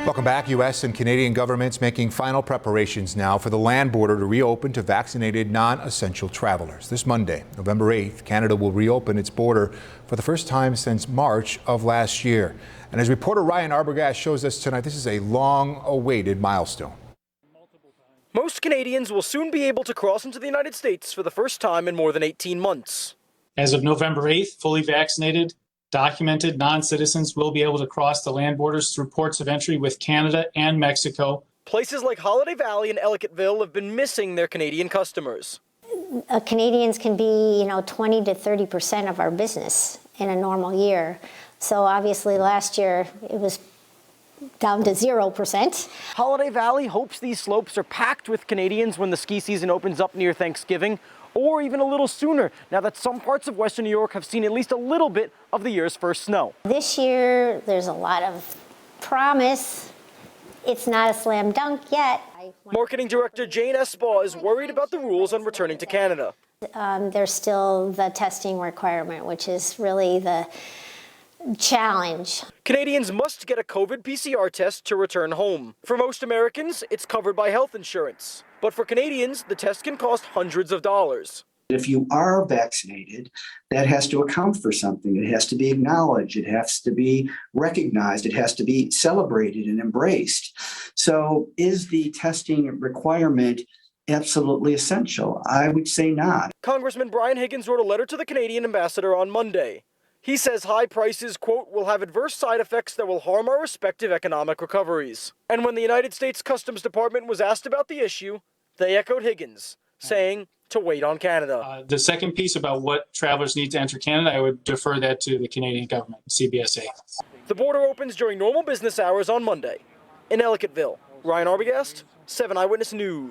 Welcome back. U.S. and Canadian governments making final preparations now for the land border to reopen to vaccinated non-essential travelers. This Monday, November 8th, Canada will reopen its border for the first time since March of last year. And as reporter Ryan ARBOGAST shows us tonight, this is a long-awaited milestone. Most Canadians will soon be able to cross into the United States for the first time in more than 18 months. As of November 8th, fully vaccinated, documented non-citizens will be able to cross the land borders through ports of entry with Canada and Mexico. Places like Holiday Valley and Ellicottville have been missing their Canadian customers. Canadians can be, 20 to 30% of our business in a normal year. So obviously last year it was down to 0%. Holiday Valley hopes these slopes are packed with Canadians when the ski season opens up near Thanksgiving, or even a little sooner, now that some parts of Western New York have seen at least a little bit of the year's first snow. This year, there's a lot of promise. It's not a slam dunk yet. Marketing Director Jane ESHBAUGH is worried about the rules on returning to Canada. There's still the testing requirement, which is really the challenge. Canadians must get a COVID PCR test to return home. For most Americans, it's covered by health insurance. But for Canadians, the test can cost hundreds of dollars. If you are vaccinated, that has to account for something. It has to be acknowledged. It has to be recognized. It has to be celebrated and embraced. So is the testing requirement absolutely essential? I would say not. Congressman Brian Higgins wrote a letter to the Canadian ambassador on Monday. He says high prices, quote, will have adverse side effects that will harm our respective economic recoveries. And when the United States Customs Department was asked about the issue, they echoed Higgins, saying to wait on Canada. The second piece about what travelers need to enter Canada, I would defer that to the Canadian government, CBSA. The border opens during normal business hours on Monday. In Ellicottville, Ryan ARBOGAST, 7 Eyewitness News.